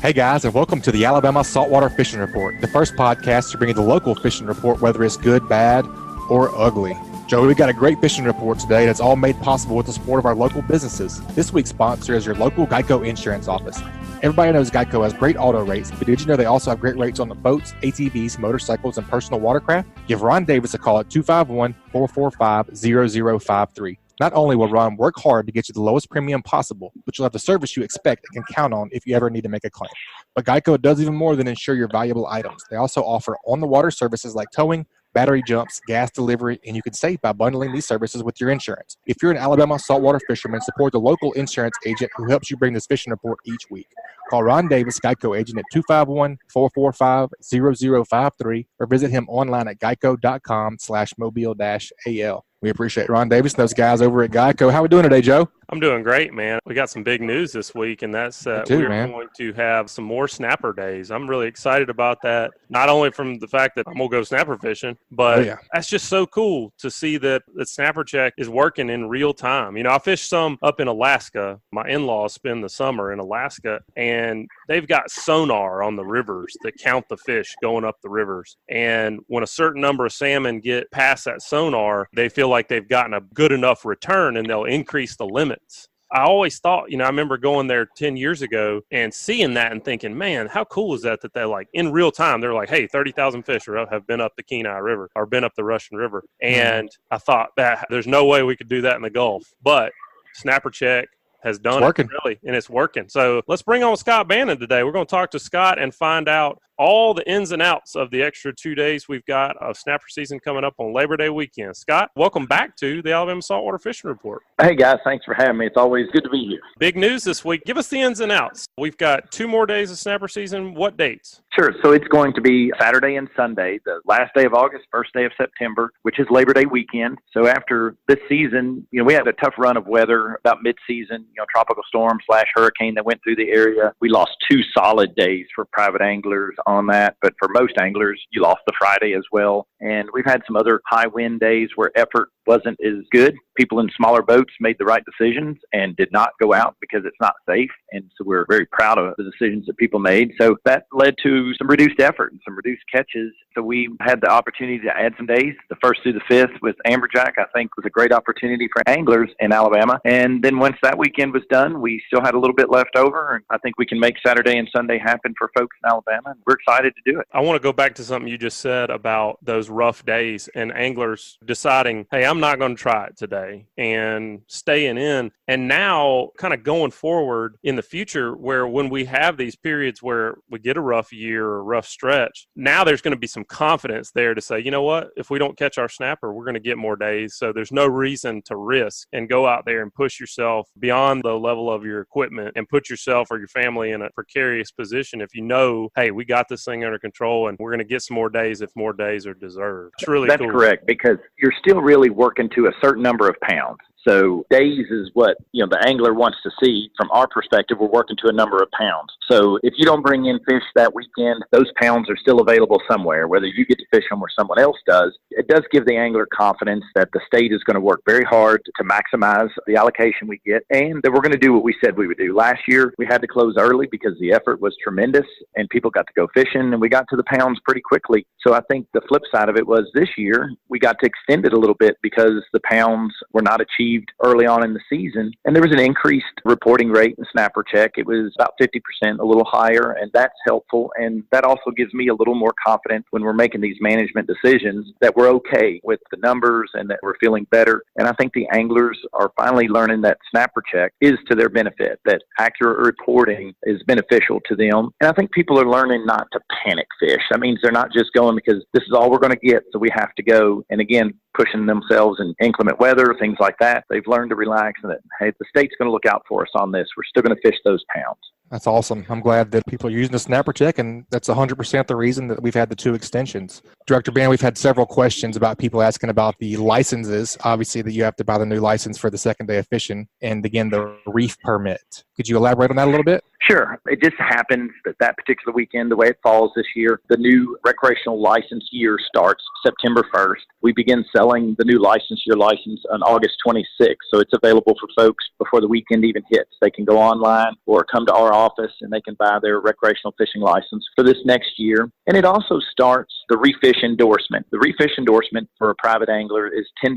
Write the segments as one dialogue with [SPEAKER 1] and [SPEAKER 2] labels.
[SPEAKER 1] Hey guys, and welcome to the Alabama Saltwater Fishing Report, the first podcast to bring you the local fishing report, whether it's good, bad, or ugly. Joey, we got a great fishing report today that's all made possible with the support of our local businesses. This week's sponsor is your local Geico Insurance Office. Everybody knows Geico has great auto rates, but did you know they also have great rates on the boats, ATVs, motorcycles, and personal watercraft? Give Ron Davis a call at 251-445-0053. Not only will Ron work hard to get you the lowest premium possible, but you'll have the service you expect and can count on if you ever need to make a claim. But Geico does even more than insure your valuable items. They also offer on-the-water services like towing, battery jumps, gas delivery, and you can save by bundling these services with your insurance. If you're an Alabama saltwater fisherman, support the local insurance agent who helps you bring this fishing report each week. Call Ron Davis, Geico agent, at 251-445-0053 or visit him online at geico.com/mobile-al. We appreciate Ron Davis and those guys over at Geico. How are we doing today, Joe?
[SPEAKER 2] I'm doing great, man. We got some big news this week, and that's we're going to have some more snapper days. I'm really excited about that, not only from the fact that I'm going to go snapper fishing, but that's just so cool to see that the snapper check is working in real time. You know, I fished some up in Alaska. My in-laws spend the summer in Alaska, and they've got sonar on the rivers that count the fish going up the rivers. And when a certain number of salmon get past that sonar, they feel like they've gotten a good enough return, and they'll increase the limits. I always thought, I remember going there 10 years ago and seeing that and thinking, man, how cool is that they're like in real time, they're like, hey, 30,000 fish have been up the Kenai River or been up the Russian River. And I thought that there's no way we could do that in the Gulf, but Snapper Check has done it, really, and it's working. So let's bring on Scott Bannon today. We're going to talk to Scott and find out all the ins and outs of the extra 2 days we've got of snapper season coming up on Labor Day weekend. Scott, welcome back to the Alabama Saltwater Fishing Report.
[SPEAKER 3] Hey, guys. Thanks for having me. It's always good to be here.
[SPEAKER 2] Big news this week. Give us the ins and outs. We've got 2 more days of snapper season. What dates?
[SPEAKER 3] Sure. So it's going to be Saturday and Sunday, the last day of August, first day of September, which is Labor Day weekend. So after this season, we had a tough run of weather about mid-season, tropical storm/hurricane that went through the area. We lost 2 solid days for private anglers on that, but for most anglers, you lost the Friday as well. And we've had some other high wind days where effort wasn't as good. People in smaller boats made the right decisions and did not go out because it's not safe. And so we're very proud of the decisions that people made. So that led to some reduced effort and some reduced catches. So we had the opportunity to add some days. The 1st through the 5th with amberjack, I think, was a great opportunity for anglers in Alabama. And then once that weekend was done, we still had a little bit left over. And I think we can make Saturday and Sunday happen for folks in Alabama. And we're excited to do it.
[SPEAKER 2] I want to go back to something you just said about those rough days and anglers deciding, hey, I'm not going to try it today, and staying in. And now kind of going forward in the future, where when we have these periods where we get a rough year or a rough stretch, now there's going to be some confidence there to say, you know what, if we don't catch our snapper, we're going to get more days. So there's no reason to risk and go out there and push yourself beyond the level of your equipment and put yourself or your family in a precarious position if you know, hey, we got this thing under control and we're going to get some more days if more days are deserved. It's really cool.
[SPEAKER 3] That's correct, because you're still really working to a certain number of pounds. So days is what, the angler wants to see. From our perspective, we're working to a number of pounds. So if you don't bring in fish that weekend, those pounds are still available somewhere, whether you get to fish them or someone else does. It does give the angler confidence that the state is going to work very hard to maximize the allocation we get, and that we're going to do what we said we would do. Last year, we had to close early because the effort was tremendous and people got to go fishing, and we got to the pounds pretty quickly. So I think the flip side of it was this year, we got to extend it a little bit because the pounds were not achieved early on in the season, and there was an increased reporting rate in Snapper Check. It was about 50%, a little higher, and that's helpful. And that also gives me a little more confidence when we're making these management decisions that we're okay with the numbers and that we're feeling better. And I think the anglers are finally learning that Snapper Check is to their benefit, that accurate reporting is beneficial to them. And I think people are learning not to panic fish. That means they're not just going because this is all we're going to get, so we have to go. And again, pushing themselves in inclement weather, things like that. They've learned to relax and that, hey, the state's going to look out for us on this. We're still going to fish those pounds.
[SPEAKER 1] That's awesome. I'm glad that people are using the Snapper Check, and that's 100% the reason that we've had the 2 extensions. Director Ben, we've had several questions about people asking about the licenses. Obviously, that you have to buy the new license for the second day of fishing, and again, the reef permit. Could you elaborate on that a little bit?
[SPEAKER 3] Sure. It just happens that particular weekend, the way it falls this year, the new recreational license year starts September 1st. We begin selling the new year license on August 26th, so it's available for folks before the weekend even hits. They can go online or come to our office and they can buy their recreational fishing license for this next year. And it also starts the Reef Fish endorsement. The Reef Fish endorsement for a private angler is $10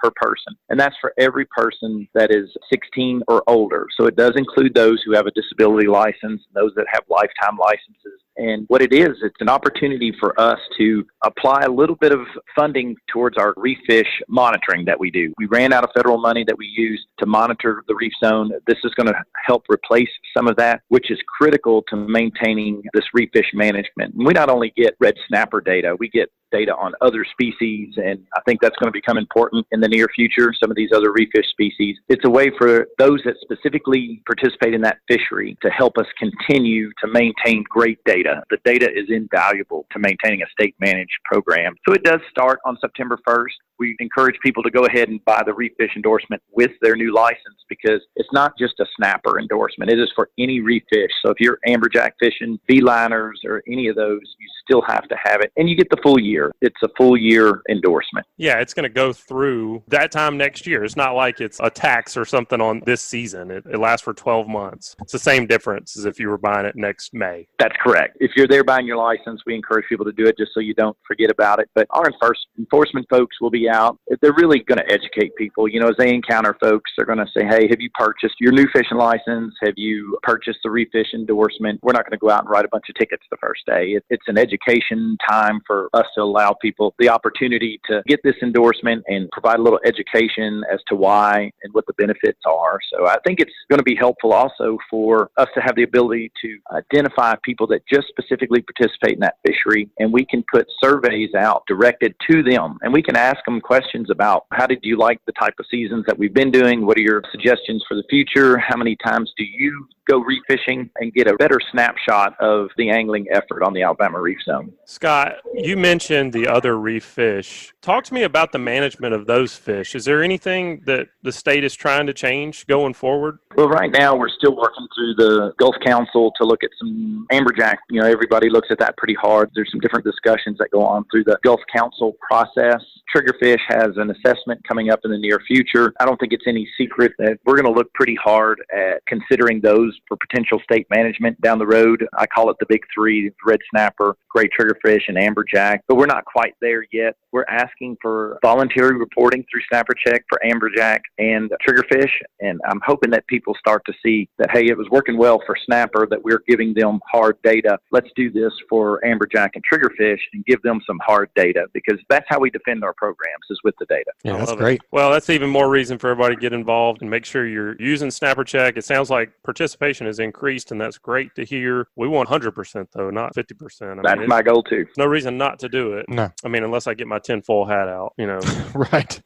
[SPEAKER 3] per person, and that's for every person that is 16 or older. So it does include those who have a disability license, those that have lifetime licenses. And what it is, it's an opportunity for us to apply a little bit of funding towards our reef fish monitoring that we do. We ran out of federal money that we use to monitor the reef zone. This is going to help replace some of that, which is critical to maintaining this reef fish management. And we not only get red snapper data, we get data on other species, and I think that's going to become important in the near future, some of these other reef fish species. It's a way for those that specifically participate in that fishery to help us continue to maintain great data. The data is invaluable to maintaining a state-managed program. So it does start on September 1st. We encourage people to go ahead and buy the reef fish endorsement with their new license because it's not just a snapper endorsement. It is for any reef fish. So if you're amberjack fishing, beeliners, or any of those, you still have to have it. And you get the full year. It's a full year endorsement.
[SPEAKER 2] Yeah, it's going to go through that time next year. It's not like it's a tax or something on this season. It lasts for 12 months. It's the same difference as if you were buying it next May.
[SPEAKER 3] That's correct. If you're there buying your license, we encourage people to do it just so you don't forget about it. But our enforcement folks will be out. They're really going to educate people. You know, as they encounter folks, they're going to say, hey, have you purchased your new fishing license? Have you purchased the reef fish endorsement? We're not going to go out and write a bunch of tickets the first day. It's an education time for us to allow people the opportunity to get this endorsement and provide a little education as to why and what the benefits are. So I think it's going to be helpful also for us to have the ability to identify people that just specifically participate in that fishery, and we can put surveys out directed to them, and we can ask them questions about how did you like the type of seasons that we've been doing? What are your suggestions for the future? How many times do you go reef fishing, and get a better snapshot of the angling effort on the Alabama reef zone?
[SPEAKER 2] Scott, you mentioned the other reef fish. Talk to me about the management of those fish. Is there anything that the state is trying to change going forward?
[SPEAKER 3] Well, right now we're still working through the Gulf Council to look at some amberjack. You know, everybody looks at that pretty hard. There's some different discussions that go on through the Gulf Council process. Triggerfish has an assessment coming up in the near future. I don't think it's any secret that we're going to look pretty hard at considering those for potential state management down the road. I call it the big three: red snapper, gray triggerfish, and amberjack. But we're not quite there yet. We're asking for voluntary reporting through Snapper Check for amberjack and triggerfish. And I'm hoping that people start to see that, hey, it was working well for snapper, that we're giving them hard data. Let's do this for amberjack and triggerfish and give them some hard data, because that's how we defend our programs, is with the data.
[SPEAKER 1] Yeah, that's great.
[SPEAKER 2] Well, that's even more reason for everybody to get involved and make sure you're using Snapper Check. It sounds like participation has increased, and that's great to hear. We want 100% though, not 50%.
[SPEAKER 3] That's my goal too.
[SPEAKER 2] No reason not to do it.
[SPEAKER 1] No.
[SPEAKER 2] I mean, unless I get my tinfoil hat out, you know.
[SPEAKER 1] Right.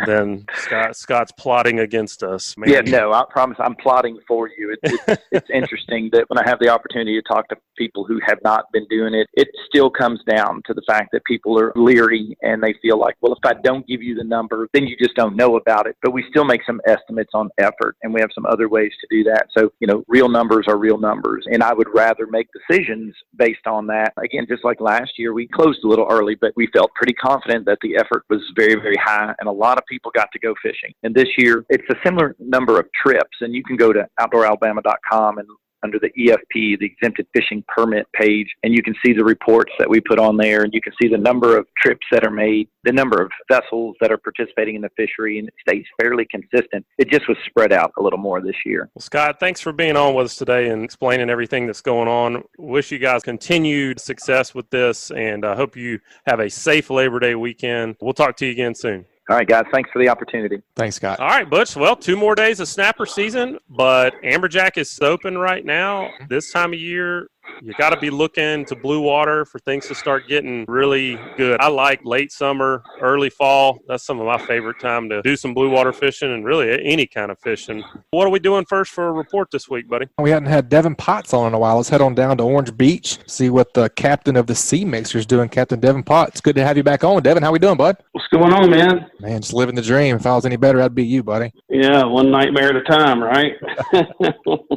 [SPEAKER 2] Then Scott's plotting against us. Man.
[SPEAKER 3] Yeah, no, I promise I'm plotting for you. It's interesting that when I have the opportunity to talk to people who have not been doing it, it still comes down to the fact that people are leery and they feel like, well, if I don't give you the number, then you just don't know about it. But we still make some estimates on effort, and we have some other ways to do that. So, you know, real numbers are real numbers, and I would rather make decisions based on that. Again, just like last year, we closed a little early, but we felt pretty confident that the effort was very, very high, and a lot of people got to go fishing. And this year, it's a similar number of trips, and you can go to outdooralabama.com and under the EFP, the Exempted Fishing Permit page, and you can see the reports that we put on there, and you can see the number of trips that are made, the number of vessels that are participating in the fishery, and it stays fairly consistent. It just was spread out a little more this year.
[SPEAKER 2] Well, Scott, thanks for being on with us today and explaining everything that's going on. Wish you guys continued success with this, and I hope you have a safe Labor Day weekend. We'll talk to you again soon.
[SPEAKER 3] All right, guys. Thanks for the opportunity.
[SPEAKER 1] Thanks, Scott.
[SPEAKER 2] All right, Butch. Well, 2 more days of snapper season, but amberjack is open right now. This time of year, You got to be looking to blue water for things to start getting really good. I like late summer, early fall. That's some of my favorite time to do some blue water fishing and really any kind of fishing. What are we doing first for a report this week, buddy?
[SPEAKER 1] We hadn't had Devin Potts on in a while. Let's head on down to Orange Beach, see what the captain of the Sea Mixer is doing, Captain Devin Potts. Good to have you back on. Devin, how we doing, bud?
[SPEAKER 4] What's going on, man?
[SPEAKER 1] Man, just living the dream. If I was any better, I'd be you, buddy.
[SPEAKER 4] Yeah, one nightmare at a time, right?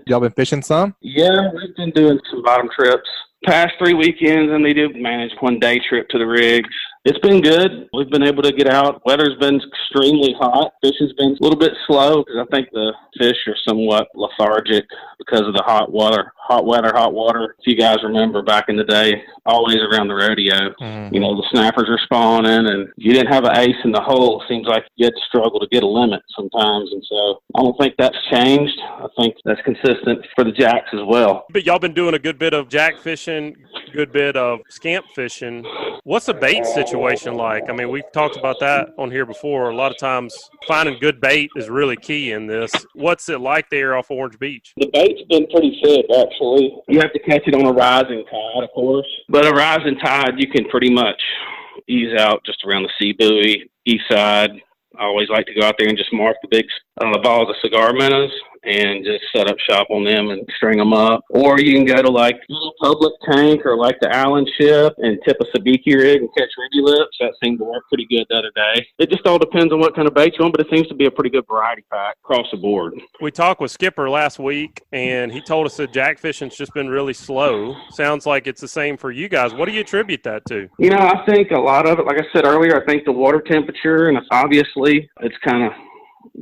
[SPEAKER 1] Y'all been fishing some?
[SPEAKER 4] Yeah, we've been doing some bottom trips. Past 3 weekends, and they do manage one day trip to the rigs. It's been good. We've been able to get out. Weather's been extremely hot. Fishing's been a little bit slow because I think the fish are somewhat lethargic because of the hot weather. Hot water. If you guys remember back in the day, always around the rodeo, you know, the snappers are spawning, and if you didn't have an ace in the hole, it seems like you had to struggle to get a limit sometimes. And so I don't think that's changed. I think that's consistent for the jacks as well.
[SPEAKER 2] But y'all been doing a good bit of jack fishing, good bit of scamp fishing. What's the bait situation like? I mean, we've talked about that on here before. A lot of times finding good bait is really key in this. What's it like there off Orange Beach?
[SPEAKER 4] The bait's been pretty thick, actually. You have to catch it on a rising tide, of course. But a rising tide, you can pretty much ease out just around the sea buoy, east side. I always like to go out there and just mark the big balls of cigar minnows and just set up shop on them and string them up. Or you can go to like a little public tank or like the Allen ship and tip a sabiki rig and catch ruby lips. That seemed to work pretty good the other day. It just all depends on what kind of bait you want, but it seems to be a pretty good variety pack across the board.
[SPEAKER 2] We talked with Skipper last week, and he told us that jack fishing's just been really slow. Sounds like it's the same for you guys. What do you attribute that to?
[SPEAKER 4] You know, I think a lot of it, like I said earlier, I think the water temperature, and obviously it's kind of,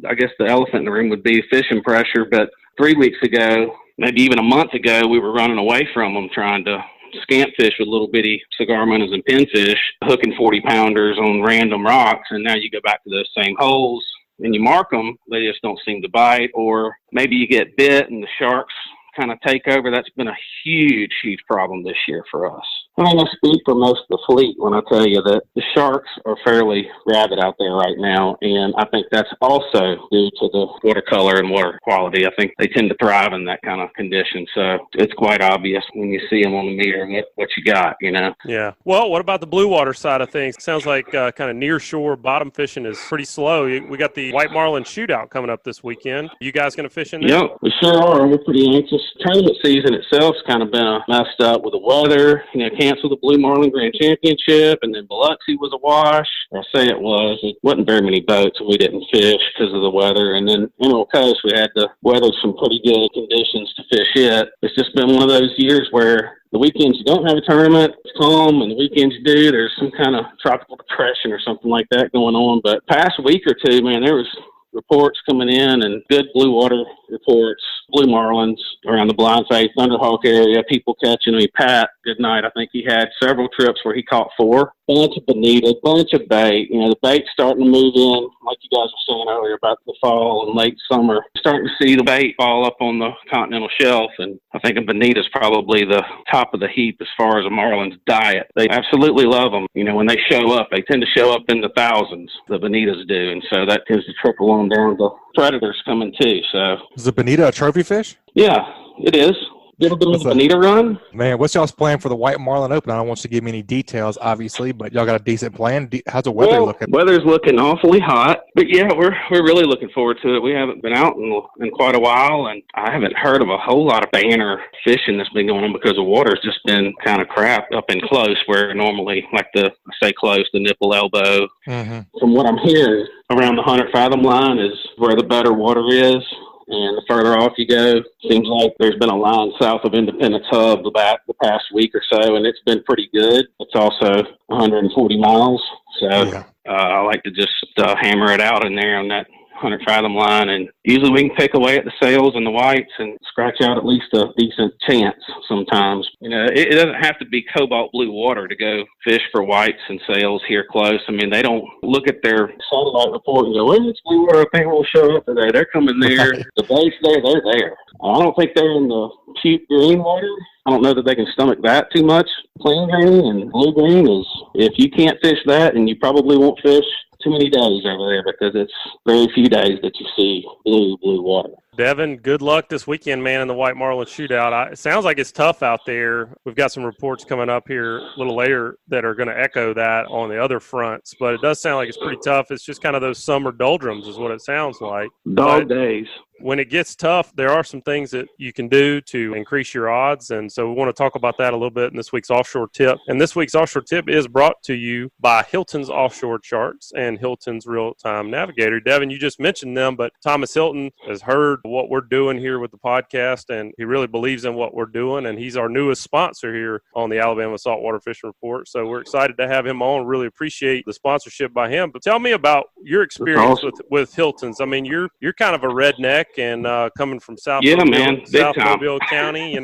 [SPEAKER 4] I guess the elephant in the room would be fishing pressure, but 3 weeks ago, maybe even a month ago, we were running away from them trying to scamp fish with little bitty cigar minnows and pinfish, hooking 40-pounders on random rocks, and now you go back to those same holes and you mark them, they just don't seem to bite, or maybe you get bit and the sharks kind of take over. That's been a huge problem this year for us. I mean, I speak for most of the fleet when I tell you that the sharks are fairly rabid out there right now, and I think that's also due to the watercolor and water quality. I think they tend to thrive in that kind of condition, so it's quite obvious when you see them on the meter what you got, you know?
[SPEAKER 2] Yeah. Well, what about the blue water side of things? Sounds like kind of nearshore bottom fishing is pretty slow. We got the white marlin shootout coming up this weekend. You guys going to fish in there?
[SPEAKER 4] Yeah, we sure are. We're pretty anxious. Tournament season itself's kind of been messed up with the weather. You know, canceled the Blue Marlin Grand Championship, and then Biloxi was a wash. I say it was. It wasn't very many boats, and we didn't fish because of the weather. And then Emerald Coast, we had to weather some pretty good conditions to fish it. It's just been one of those years where the weekends you don't have a tournament, it's calm, and the weekends you do, there's some kind of tropical depression or something like that going on. But past week or two, man, there was reports coming in and good blue water reports, blue marlins around the Blind Faith, Thunderhawk area, people catching. I mean, Pat, good night. I think he had several trips where he caught 4. Bunch of bonita, bunch of bait. You know, the bait's starting to move in, like you guys were saying earlier about the fall and late summer. Starting to see the bait fall up on the continental shelf, and I think a bonita's probably the top of the heap as far as a marlin's diet. They absolutely love them. You know, when they show up, they tend to show up in the thousands, the bonitas do, and so that tends to trickle on down to predators coming too. So
[SPEAKER 1] is the bonita a trophy fish?
[SPEAKER 4] Yeah, it is. You ever been on the bonita run?
[SPEAKER 1] Man, what's y'all's plan for the White Marlin Open? I don't want you to give me any details, obviously, but y'all got a decent plan. How's the weather looking?
[SPEAKER 4] Weather's looking awfully hot, but yeah, we're really looking forward to it. We haven't been out in quite a while, and I haven't heard of a whole lot of banner fishing that's been going on because the water's just been kind of crap up and close, where normally, like I say close, the nipple elbow. Mm-hmm. From what I'm hearing, around the 100 fathom line is where the better water is. And the further off you go, seems like there's been a line south of Independence Hub the past week or so, and it's been pretty good. It's also 140 miles, so I like to just hammer it out in there on that 100 fathom line, and usually we can pick away at the sails and the whites and scratch out at least a decent chance sometimes. You know, it doesn't have to be cobalt blue water to go fish for whites and sails here close. I mean, they don't look at their satellite report and go, well, it's blue water, I think we'll show up today. They're coming there. Right. The bait's there, they're there. I don't think they're in the cute green water. I don't know that they can stomach that too much. Plain green and blue green is, if you can't fish that, and you probably won't fish too many days over there, because it's very few days that you see blue water.
[SPEAKER 2] Devin, good luck this weekend, man, in the White Marlin Shootout. It sounds like it's tough out there. We've got some reports coming up here a little later that are going to echo that on the other fronts, but it does sound like it's pretty tough. It's just kind of those summer doldrums is what it sounds like.
[SPEAKER 4] Dog days.
[SPEAKER 2] When it gets tough, there are some things that you can do to increase your odds, and so we want to talk about that a little bit in this week's Offshore Tip. And this week's Offshore Tip is brought to you by Hilton's Offshore Charts and Hilton's Real-Time Navigator. Devin, you just mentioned them, but Thomas Hilton has heard what we're doing here with the podcast, and he really believes in what we're doing, and he's our newest sponsor here on the Alabama Saltwater Fishing Report. So we're excited to have him on. Really appreciate the sponsorship by him. But tell me about your experience with Hilton's. I mean, you're kind of a redneck and coming from South Mobile County,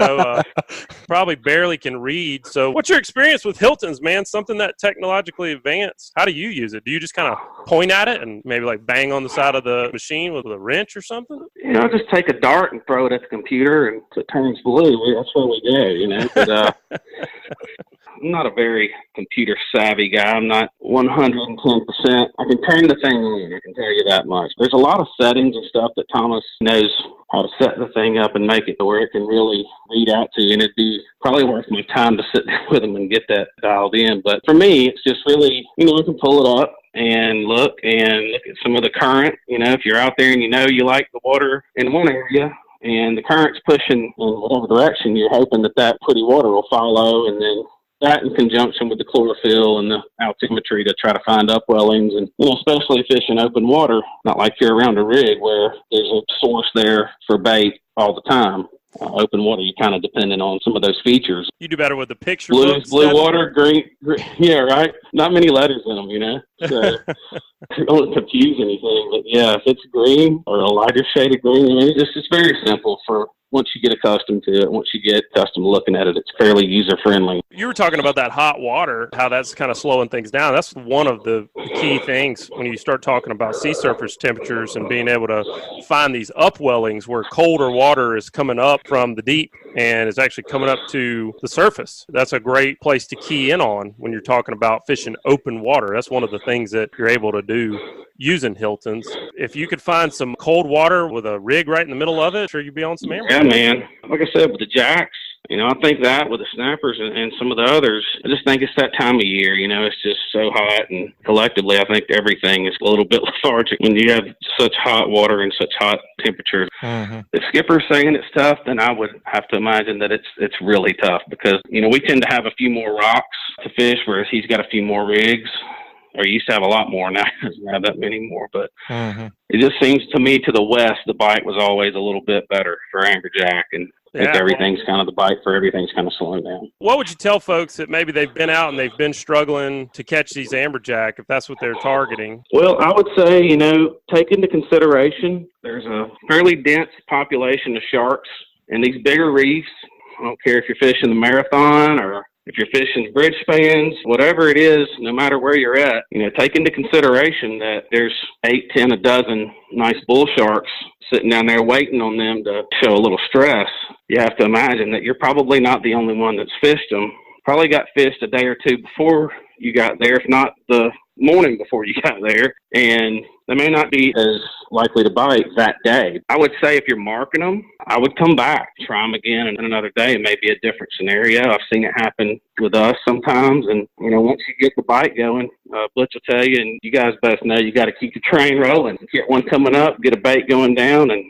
[SPEAKER 2] probably barely can read. So what's your experience with Hilton's, man? Something that technologically advanced. How do you use it? Do you just kind of point at it and maybe like bang on the side of the machine with a wrench or something?
[SPEAKER 4] Just take a dart and throw it at the computer and it turns blue. That's what we do, But, I'm not a very computer savvy guy. I'm not 110%. I can turn the thing on. I can tell you that much. There's a lot of settings and stuff that Thomas knows how to set the thing up and make it to where it can really read out to you. And it'd be probably worth my time to sit there with him and get that dialed in. But for me, it's just really, we can pull it up and look at some of the current. If you're out there and you like the water in one area, and the current's pushing in whatever direction, you're hoping that pretty water will follow, and then that in conjunction with the chlorophyll and the altimetry to try to find upwellings, and especially fishing open water, not like you're around a rig where there's a source there for bait all the time. Open water, you're kind of dependent on some of those features.
[SPEAKER 2] You do better with the picture.
[SPEAKER 4] Blue water, green, yeah, right. Not many letters in them, So don't confuse anything. But yeah, if it's green or a lighter shade of green, it's very simple for. Once you get accustomed to it, once you get accustomed to looking at it, it's fairly user-friendly.
[SPEAKER 2] You were talking about that hot water, how that's kind of slowing things down. That's one of the key things when you start talking about sea surface temperatures and being able to find these upwellings where colder water is coming up from the deep and is actually coming up to the surface. That's a great place to key in on when you're talking about fishing open water. That's one of the things that you're able to do using Hilton's. If you could find some cold water with a rig right in the middle of it, sure you'd be on some amber.
[SPEAKER 4] Yeah, man. Like I said, with the jacks, I think that with the snappers and some of the others, I just think it's that time of year, it's just so hot, and collectively I think everything is a little bit lethargic when you have such hot water and such hot temperatures. Mm-hmm. If Skipper's saying it's tough, then I would have to imagine that it's really tough because, we tend to have a few more rocks to fish, whereas he's got a few more rigs. Or used to have a lot more, now he doesn't have that many more. But It just seems to me to the west, the bite was always a little bit better for amberjack. And I think everything's kind of the bite for everything's kind of slowing down.
[SPEAKER 2] What would you tell folks that maybe they've been out and they've been struggling to catch these amberjack, if that's what they're targeting?
[SPEAKER 4] Well, I would say, take into consideration there's a fairly dense population of sharks in these bigger reefs. I don't care if you're fishing the marathon or if you're fishing bridge spans, whatever it is, no matter where you're at, take into consideration that there's 8, 10, a dozen nice bull sharks sitting down there waiting on them to show a little stress. You have to imagine that you're probably not the only one that's fished them. Probably got fished a day or two before you got there, if not the morning before you got there, and they may not be as likely to bite that day. I would say if you're marking them, I would come back, try them again in another day, and maybe a different scenario. I've seen it happen with us sometimes, and once you get the bite going, Butch will tell you, and you guys best know, you got to keep the train rolling. Get one coming up, get a bait going down, and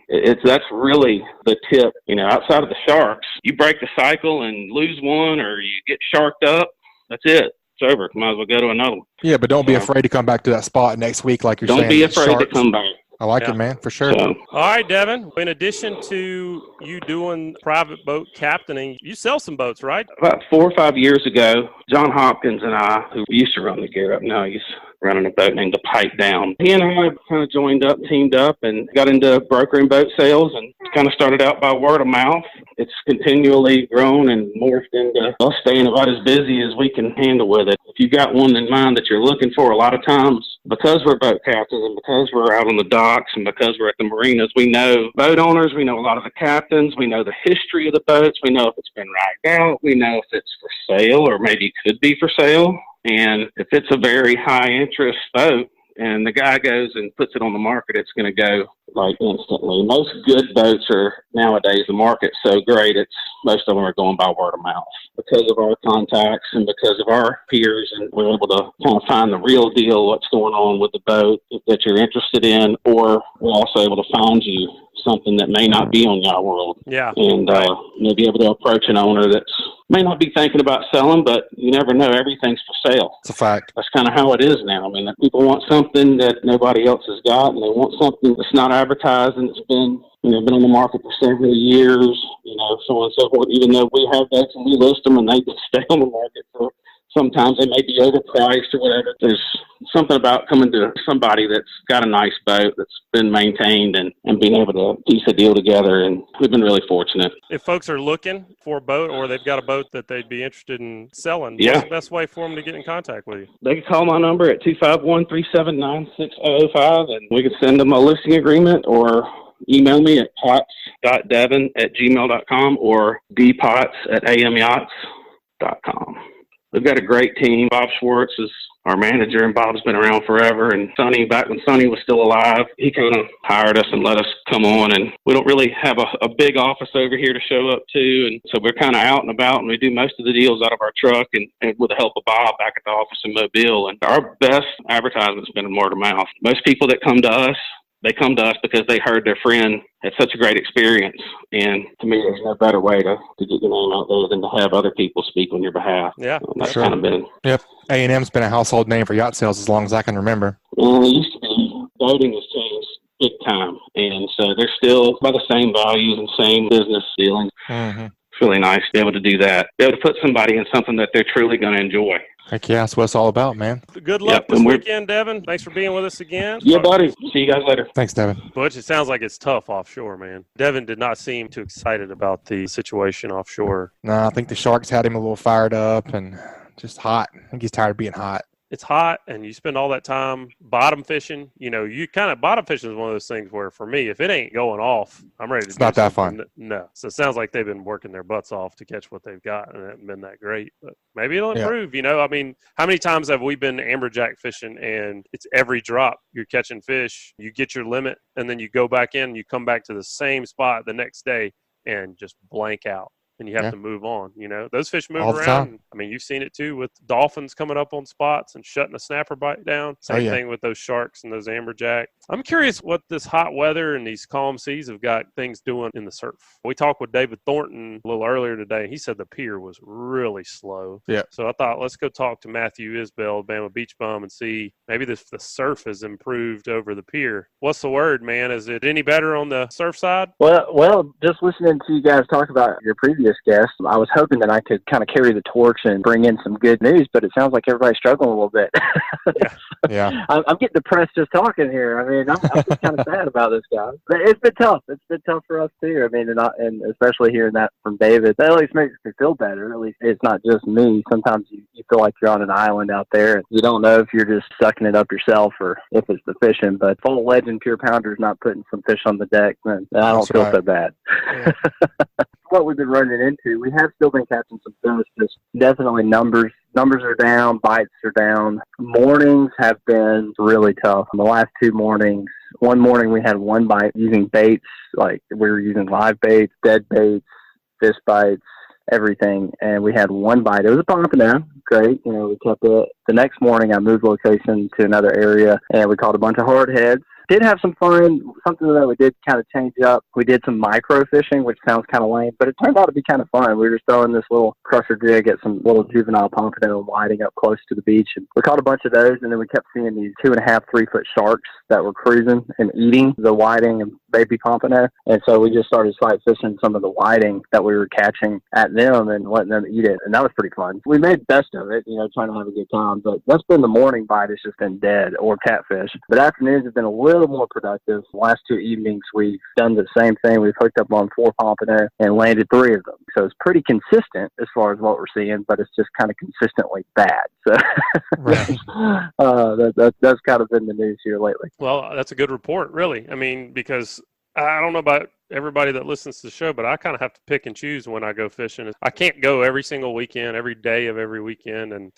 [SPEAKER 4] that's really the tip. Outside of the sharks, you break the cycle and lose one, or you get sharked up, that's it. It's over. Might as well go to another one.
[SPEAKER 1] Yeah, but don't be afraid to come back to that spot next week like you're saying.
[SPEAKER 4] Don't be afraid to come back.
[SPEAKER 1] I like it, man, for sure.
[SPEAKER 2] So, all right, Devin, in addition to you doing private boat captaining, you sell some boats, right?
[SPEAKER 4] About 4 or 5 years ago, John Hopkins and I, who used to run the Gear Up, now he's running a boat named the Pipe Down. He and I kind of teamed up, and got into brokering boat sales, and kind of started out by word of mouth. It's continually grown and morphed into us staying about as busy as we can handle with it. If you've got one in mind that you're looking for, a lot of times, because we're boat captains and because we're out on the docks and because we're at the marinas, we know boat owners, we know a lot of the captains, we know the history of the boats, we know if it's been ragged out, we know if it's for sale or maybe could be for sale. And if it's a very high interest boat and the guy goes and puts it on the market, it's going to go like instantly. Most good boats are nowadays, the market's so great, most of them are going by word of mouth because of our contacts and because of our peers, and we're able to kind of find the real deal, what's going on with the boat that you're interested in, or we're also able to find you something that may not be on Yacht World.
[SPEAKER 2] Yeah.
[SPEAKER 4] And be able to approach an owner that may not be thinking about selling, but you never know. Everything's for sale.
[SPEAKER 1] It's a fact.
[SPEAKER 4] That's kind of how it is now. I mean, people want something that nobody else has got, and they want something that's not advertised and it's been on the market for several years, so on and so forth. Even though we have boats and we list them and they stay on the market for sometimes they may be overpriced or whatever. There's something about coming to somebody that's got a nice boat that's been maintained and being able to piece a deal together, and we've been really fortunate.
[SPEAKER 2] If folks are looking for a boat or they've got a boat that they'd be interested in selling,
[SPEAKER 4] yeah,
[SPEAKER 2] what's the best way for them to get in contact with you?
[SPEAKER 4] They can call my number at 251-379-6005, and we can send them a listing agreement, or email me at potts.devin@gmail.com or dpotts@amyachts.com. We've got a great team. Bob Schwartz is our manager, and Bob's been around forever. And Sonny, back when Sonny was still alive, he kind of hired us and let us come on. And we don't really have a big office over here to show up to. And so we're kind of out and about, and we do most of the deals out of our truck and with the help of Bob back at the office in Mobile. And our best advertisement's been word of mouth. Most people that come to us, they come to us because they heard their friend had such a great experience. And to me, there's no better way to get your name out there than to have other people speak on your behalf.
[SPEAKER 2] Yeah,
[SPEAKER 4] that's kind of been.
[SPEAKER 1] Yep. A&M's been a household name for yacht sales as long as I can remember.
[SPEAKER 4] Well, it used to be. Boating has changed big time. And so they're still by the same values and same business dealings.
[SPEAKER 1] Mm-hmm.
[SPEAKER 4] It's really nice to be able to do that. Be able to put somebody in something that they're truly going to enjoy.
[SPEAKER 1] Heck yeah, that's what it's all about, man.
[SPEAKER 2] Good luck this weekend, Devin. Thanks for being with us again.
[SPEAKER 4] Yeah, buddy. See you guys later.
[SPEAKER 1] Thanks, Devin.
[SPEAKER 2] Butch, it sounds like it's tough offshore, man. Devin did not seem too excited about the situation offshore.
[SPEAKER 1] No, I think the sharks had him a little fired up and just hot. I think he's tired of being hot.
[SPEAKER 2] It's hot, and you spend all that time bottom fishing. Bottom fishing is one of those things where, for me, if it ain't going off, I'm ready to
[SPEAKER 1] It's not that fun.
[SPEAKER 2] No. So it sounds like they've been working their butts off to catch what they've got, and it hasn't been that great. But maybe it'll improve, I mean, how many times have we been amberjack fishing, and it's every drop you're catching fish, you get your limit, and then you go back in, you come back to the same spot the next day and just blank out. And you have to move on. Those fish move around. I mean, you've seen it too with dolphins coming up on spots and shutting a snapper bite down. Same thing with those sharks and those amberjack. I'm curious what this hot weather and these calm seas have got things doing in the surf. We talked with David Thornton a little earlier today. He said the pier was really slow.
[SPEAKER 1] Yeah.
[SPEAKER 2] So I thought, let's go talk to Matthew Isbell, Bama Beach Bum, and see maybe the surf has improved over the pier. What's the word, man? Is it any better on the surf side?
[SPEAKER 5] Well, just listening to you guys talk about your previous guest, I was hoping that I could kind of carry the torch and bring in some good news, but it sounds like everybody's struggling a little bit.
[SPEAKER 1] Yeah.
[SPEAKER 5] I'm getting depressed just talking here. I mean, I'm just kind of sad about this guy. But it's been tough. It's been tough for us too. I mean, and especially hearing that from David, that at least makes me feel better. At least it's not just me. Sometimes you feel like you're on an island out there, and you don't know if you're just sucking it up yourself or if it's the fishing. But full legend pure pounders not putting some fish on the deck, then I don't feel so bad. Yeah. What we've been running into, we have still been catching some fish. Just definitely numbers are down, bites are down. Mornings have been really tough. The last two mornings, one morning we had one bite using baits, like we were using live baits, dead baits, fish bites, everything, and we had one bite. It was a pompano, great. We kept it. The next morning I moved location to another area, and we caught a bunch of hardheads. Did have some fun. Something that we did kind of change up. We did some micro fishing, which sounds kind of lame, but it turned out to be kind of fun. We were just throwing this little crusher jig at some little juvenile pompano and whiting up close to the beach. And we caught a bunch of those, and then we kept seeing these 2.5, 3 foot sharks that were cruising and eating the whiting and baby pompano. And so we just started sight fishing some of the whiting that we were catching at them and letting them eat it. And that was pretty fun. We made best of it, trying to have a good time. But that's been the morning bite. It's just been dead or catfish. But afternoons have been a little more productive. The last 2 evenings, we've done the same thing. We've hooked up on 4 pompano and landed 3 of them. So it's pretty consistent as far as what we're seeing, but it's just kind of consistently bad. So that's kind of been the news here lately.
[SPEAKER 2] Well, that's a good report, really. I mean, because I don't know about everybody that listens to the show, but I kind of have to pick and choose when I go fishing. I can't go every single weekend, every day of every weekend. And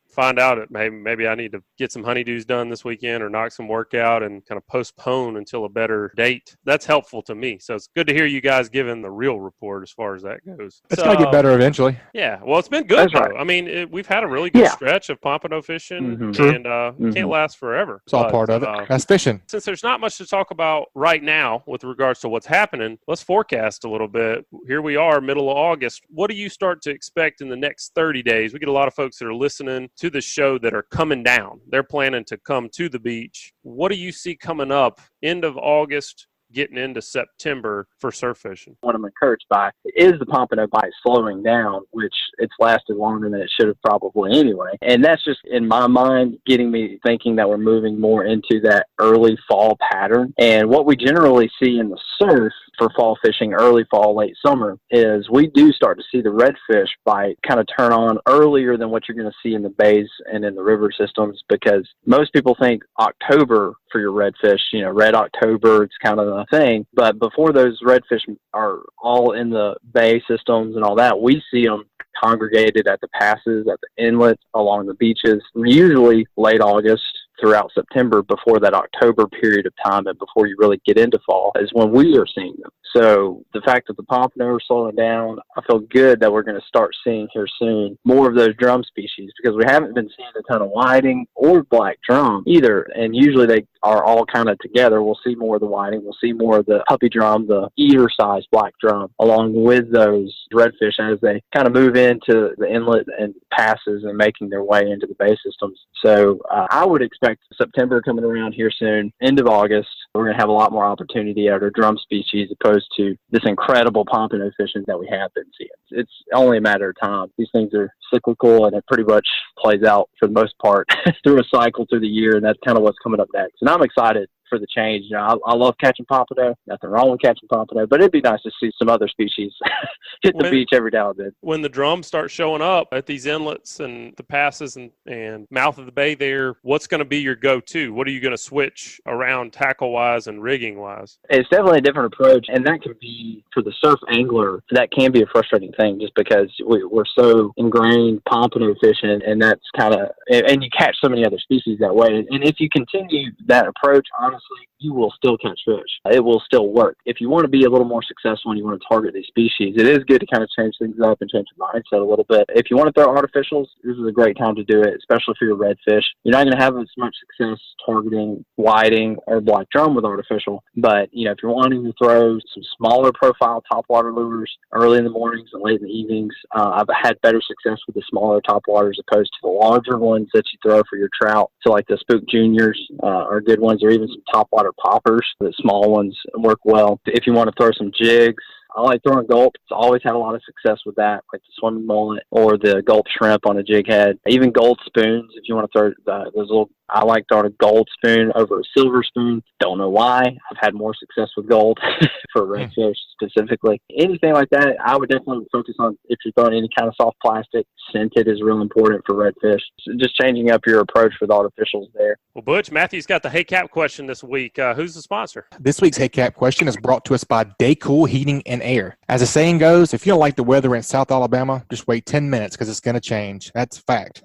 [SPEAKER 2] if find out that maybe I need to get some honeydews done this weekend or knock some work out and kind of postpone until a better date. That's helpful to me. So it's good to hear you guys giving the real report as far as that goes.
[SPEAKER 1] It's got to get better eventually.
[SPEAKER 2] Yeah. Well, it's been good, though. Right. I mean, we've had a really good stretch of pompano fishing, and can't last forever.
[SPEAKER 1] It's all part of it. That's fishing.
[SPEAKER 2] Since there's not much to talk about right now with regards to what's happening, let's forecast a little bit. Here we are, middle of August. What do you start to expect in the next 30 days? We get a lot of folks that are listening to the show that are coming down. They're planning to come to the beach. What do you see coming up end of August, getting into September for surf fishing?
[SPEAKER 5] What I'm encouraged by is the pompano bite slowing down, which it's lasted longer than it should have probably anyway. And that's just, in my mind, getting me thinking that we're moving more into that early fall pattern. And what we generally see in the surf for fall fishing, early fall, late summer, is we do start to see the redfish bite kind of turn on earlier than what you're going to see in the bays and in the river systems, because most people think October for your redfish, red October, it's kind of the thing. But before those redfish are all in the bay systems and all that, we see them congregated at the passes, at the inlets, along the beaches, usually late August throughout September, before that October period of time and before you really get into fall is when we are seeing them. So the fact that the pompano are slowing down, I feel good that we're going to start seeing here soon more of those drum species, because we haven't been seeing a ton of whiting or black drum either. And usually they are all kind of together. We'll see more of the whiting. We'll see more of the puppy drum, the eater-sized black drum, along with those redfish as they kind of move into the inlet and passes and making their way into the bay systems. So I would expect September coming around here soon, end of August, we're going to have a lot more opportunity at our drum species opposed to this incredible pompano fishing that we have been seeing. It's only a matter of time. These things are cyclical, and it pretty much plays out for the most part through a cycle through the year, and that's kind of what's coming up next. And I'm excited for the change. I love catching pompano. Nothing wrong with catching pompano, but it'd be nice to see some other species hit the beach every now and then.
[SPEAKER 2] When the drums start showing up at these inlets and the passes and mouth of the bay there, what's going to be your go-to? What are you going to switch around tackle-wise and rigging-wise?
[SPEAKER 5] It's definitely a different approach, and that can be, for the surf angler, that can be a frustrating thing just because we're so ingrained pompano fishing, and that's kind of, and you catch so many other species that way. And if you continue that approach, honestly, you will still catch fish. It will still work. If you want to be a little more successful and you want to target these species, it is good to kind of change things up and change your mindset a little bit. If you want to throw artificials, this is a great time to do it, especially for your redfish. You're not going to have as much success targeting whiting or black drum with artificial, but if you're wanting to throw some smaller profile topwater lures early in the mornings and late in the evenings, I've had better success with the smaller topwaters opposed to the larger ones that you throw for your trout. So like the Spook Juniors are good ones, or even some topwater poppers. The small ones work well. If you want to throw some jigs, I like throwing gulp. It's always had a lot of success with that, like the swimming mullet or the gulp shrimp on a jig head. Even gold spoons, if you want to throw those little, I like throwing a gold spoon over a silver spoon. Don't know why. I've had more success with gold for redfish specifically. Anything like that, I would definitely focus on if you're throwing any kind of soft plastic. Scented is real important for redfish. So just changing up your approach with artificials there.
[SPEAKER 2] Well, Butch, Matthew's got the Hey Cap question this week. Who's the sponsor?
[SPEAKER 1] This week's Hey Cap question is brought to us by Daycool Heating and Air. As the saying goes, if you don't like the weather in South Alabama, just wait 10 minutes because it's going to change. That's a fact.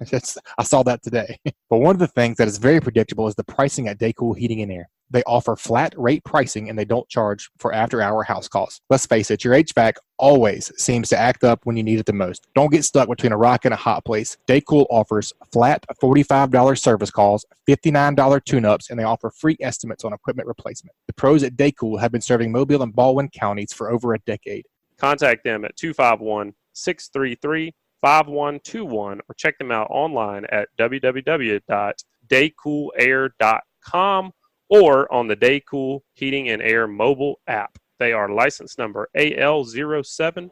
[SPEAKER 1] I saw that today. But one of the things that is very predictable is the pricing at Daycool Heating and Air. They offer flat rate pricing and they don't charge for after-hour house calls. Let's face it, your HVAC always seems to act up when you need it the most. Don't get stuck between a rock and a hot place. Daycool offers flat $45 service calls, $59 tune-ups, and they offer free estimates on equipment replacement. The pros at Daycool have been serving Mobile and Baldwin counties for over a decade.
[SPEAKER 2] Contact them at 251-633-5121 or check them out online at www.daycoolair.com or on the Daycool Heating and Air mobile app. They are license number AL07028.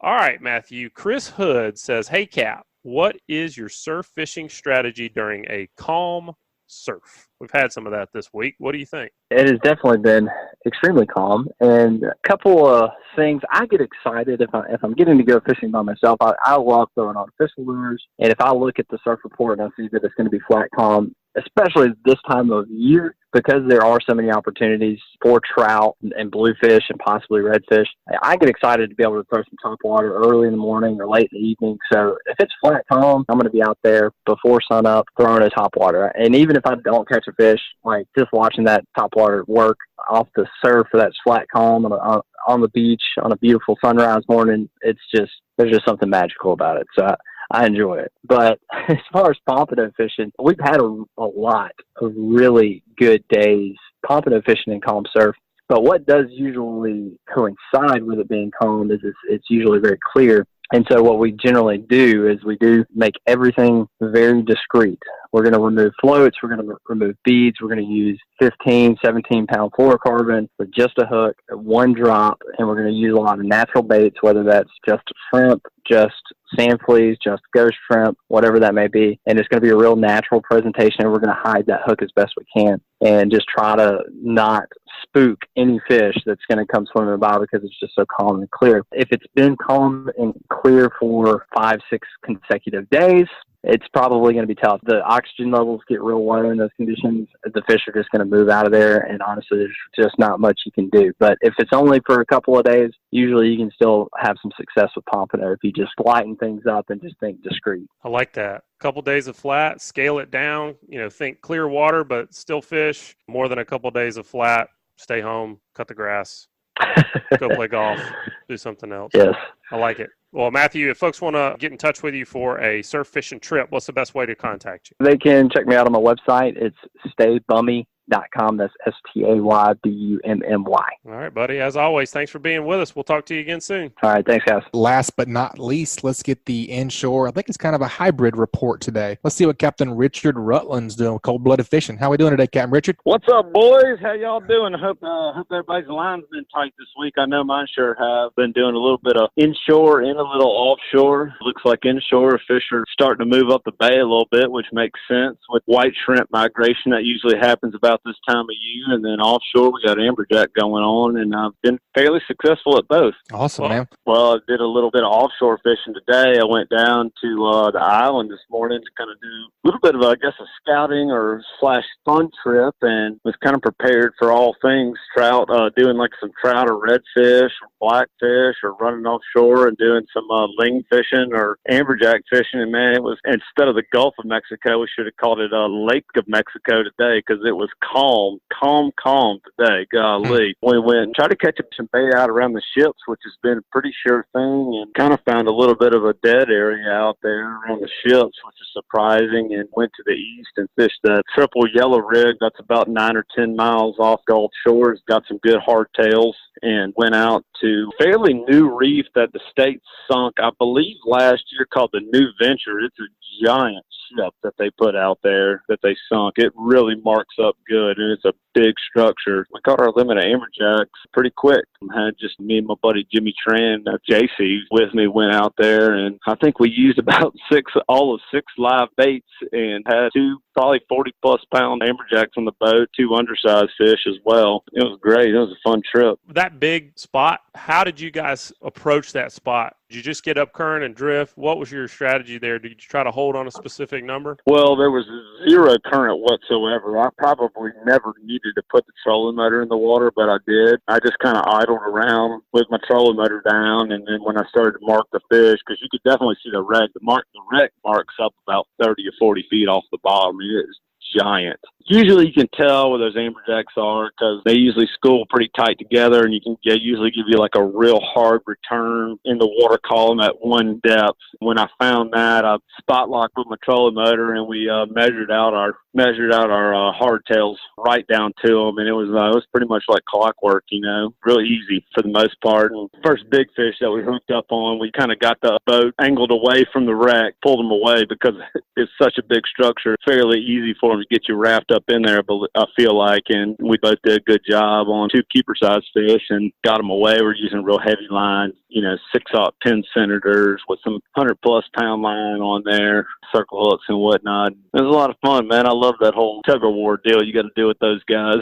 [SPEAKER 2] All right, Matthew. Chris Hood says, Hey, Cap, what is your surf fishing strategy during a calm surf? We've had some of that this week. What do you think?
[SPEAKER 5] It has definitely been extremely calm. And a couple of things, I get excited if I'm getting to go fishing by myself. I love throwing artificial lures. And if I look at the surf report and I see that it's going to be flat calm, especially this time of year, because there are so many opportunities for trout and bluefish and possibly redfish. I get excited to be able to throw some top water early in the morning or late in the evening. So if it's flat calm, I'm going to be out there before sunup throwing a top water. And even if I don't catch a fish, like just watching that top water work off the surf for that flat calm on the beach on a beautiful sunrise morning, there's just something magical about it. So I enjoy it. But as far as pompano fishing, we've had a lot of really good days pompano fishing in calm surf. But what does usually coincide with it being calm is it's usually very clear. And so what we generally do is we do make everything very discreet. We're going to remove floats. We're going to remove beads. We're going to use 15, 17-pound fluorocarbon with just a hook, one drop, and we're going to use a lot of natural baits, whether that's just shrimp, just sand fleas, just ghost shrimp, whatever that may be. And it's going to be a real natural presentation, and we're going to hide that hook as best we can and just try to not spook any fish that's going to come swimming by because it's just so calm and clear. If it's been calm and clear for 5-6 consecutive days, it's probably going to be tough. The oxygen levels get real low in those conditions. The fish are just going to move out of there, and honestly, there's just not much you can do. But if it's only for a couple of days, usually you can still have some success with pompano if you just lighten things up and just think discreet.
[SPEAKER 2] I like that. A couple days of flat, scale it down, think clear water, but still fish. More than a couple days of flat, stay home, cut the grass, go play golf, do something else.
[SPEAKER 5] Yes. I
[SPEAKER 2] like it. Well, Matthew, if folks want to get in touch with you for a surf fishing trip, what's the best way to contact you?
[SPEAKER 5] They can check me out on my website. It's staybummy.com. That's STAYBUMMY.
[SPEAKER 2] All right, buddy. As always, thanks for being with us. We'll talk to you again soon.
[SPEAKER 5] All right. Thanks, guys.
[SPEAKER 1] Last but not least, let's get the inshore. I think it's kind of a hybrid report today. Let's see what Captain Richard Rutland's doing with cold-blooded fishing. How are we doing today, Captain Richard?
[SPEAKER 6] What's up, boys? How y'all doing? I hope everybody's line's been tight this week. I know mine sure have. Been doing a little bit of inshore and a little offshore. Looks like inshore fish are starting to move up the bay a little bit, which makes sense with white shrimp migration. That usually happens about this time of year. And then offshore, we got amberjack going on, and I've been fairly successful at both.
[SPEAKER 1] Awesome, man.
[SPEAKER 6] Well, I did a little bit of offshore fishing today. I went down to the island this morning to kind of do a little bit of, a scouting or / fun trip, and was kind of prepared for all things trout, doing like some trout or redfish or blackfish, or running offshore and doing some ling fishing or amberjack fishing. And man, it was, instead of the Gulf of Mexico, we should have called it Lake of Mexico today, because it was calm today. Golly. We went and tried to catch up some bait out around the ships, which has been a pretty sure thing, and kind of found a little bit of a dead area out there around the ships, which is surprising, and went to the east and fished the triple yellow rig. That's about 9 or 10 miles off Gulf Shores. Got some good hardtails, and went out to a fairly new reef that the state sunk, I believe, last year, called the New Venture. It's a giant ship that they put out there that they sunk. It really marks up good, and it's a big structure. We caught our limit of amberjacks pretty quick. I had just me and my buddy Jimmy Tran, JC, with me, went out there, and I think we used about all of six live baits, and had two probably 40-plus pound amberjacks on the boat, two undersized fish as well. It was great. It was a fun trip.
[SPEAKER 2] That big spot, how did you guys approach that spot? Did you just get up current and drift? What was your strategy there? Did you try to hold on a specific number?
[SPEAKER 6] Well, there was zero current whatsoever. I probably never needed to put the trolling motor in the water, but I did. I just kind of idled around with my trolling motor down, and then when I started to mark the fish, because you could definitely see the wreck. The wreck marks up about 30 or 40 feet off the bottom. It is giant. Usually you can tell where those amberjacks are, because they usually school pretty tight together, and they usually give you like a real hard return in the water column at one depth. When I found that, I spot locked with my trolling motor, and we measured out our hardtails right down to them, and it was pretty much like clockwork, really easy for the most part. And first big fish that we hooked up on, we kind of got the boat angled away from the wreck, pulled them away, because it's such a big structure. It's fairly easy for them to get you wrapped up in there, but I feel like, and we both did a good job on two keeper-sized fish and got them away. We're using real heavy lines, 6/0 Penn Senators with some 100-plus pound line on there, circle hooks and whatnot. It was a lot of fun, man. I love that whole tug-of-war deal you got to do with those guys.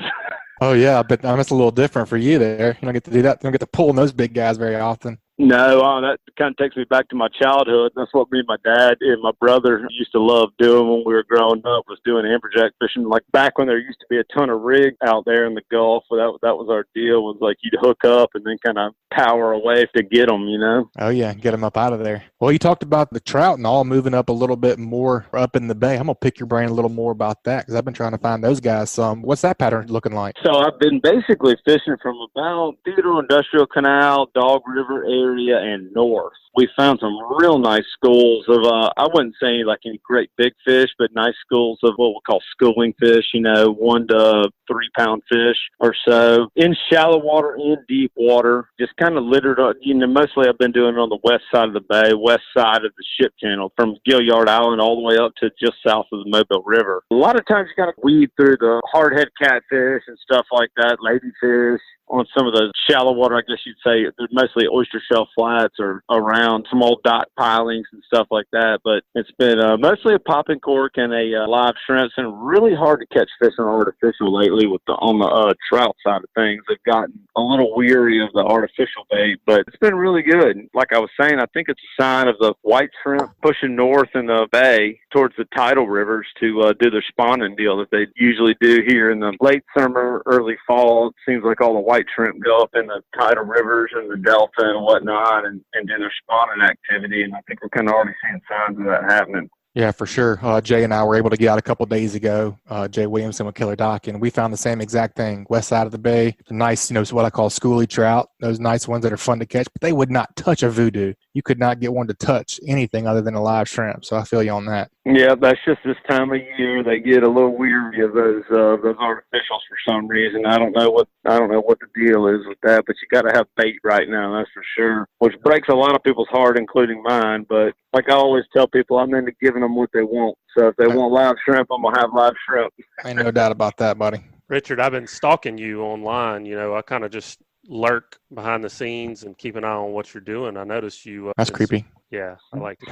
[SPEAKER 1] Oh, yeah, but it's a little different for you there. You don't get to do that. You don't get to pull in those big guys very often.
[SPEAKER 6] No, that kind of takes me back to my childhood. That's what me and my dad and my brother used to love doing when we were growing up, was doing amberjack fishing. Like back when there used to be a ton of rigs out there in the Gulf, that was our deal, was like you'd hook up and then kind of power away to get them, you know?
[SPEAKER 1] Oh, yeah, get them up out of there. Well, you talked about the trout and all moving up a little bit more up in the bay. I'm going to pick your brain a little more about that because I've been trying to find those guys some. What's that pattern looking like?
[SPEAKER 6] So I've been basically fishing from about Theodore Industrial Canal, Dog River area, and north. We found some real nice schools of, I wouldn't say like any great big fish, but nice schools of what we call schooling fish, 1 to 3 pound fish or so, in shallow water and deep water, just kind of littered up. Mostly I've been doing it on the west side of the bay, west side of the ship channel, from Gilliard Island all the way up to just south of the Mobile River. A lot of times you got to weed through the hardhead catfish and stuff like that, ladyfish. On some of the shallow water, I guess you'd say, they're mostly oyster shell flats or around some old dot pilings and stuff like that. But it's been mostly a popping cork and a live shrimp. It's been really hard to catch fish on artificial lately on the trout side of things. They've gotten a little weary of the artificial bait, but it's been really good. Like I was saying, I think it's a sign of the white shrimp pushing north in the bay towards the tidal rivers to do their spawning deal that they usually do here in the late summer, early fall. It seems like all the white shrimp go up in the tidal rivers and the delta and whatnot and do their spawning activity. And I think we're kind of already seeing signs of that happening.
[SPEAKER 1] Yeah, for sure. Jay and I were able to get out a couple days ago. Jay Williamson with Killer Dock, and we found the same exact thing. West side of the bay, nice, what I call schoolie trout. Those nice ones that are fun to catch, but they would not touch a voodoo. You could not get one to touch anything other than a live shrimp. So I feel you on that.
[SPEAKER 6] Yeah, that's just this time of year they get a little weary of those artificials for some reason. I don't know what the deal is with that, but you got to have bait right now, that's for sure. Which breaks a lot of people's heart, including mine. But like I always tell people, I'm into giving them what they want. So if they want live shrimp, I'm gonna have live shrimp.
[SPEAKER 1] Ain't no doubt about that, buddy.
[SPEAKER 2] Richard, I've been stalking you online. I kind of just lurk behind the scenes and keep an eye on what you're doing. I noticed you.
[SPEAKER 1] That's creepy.
[SPEAKER 2] Yeah, I like to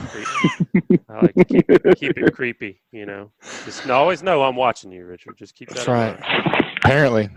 [SPEAKER 2] I like to keep it creepy. Just always know I'm watching you, Richard. Just keep that.
[SPEAKER 1] That's right. Apparently.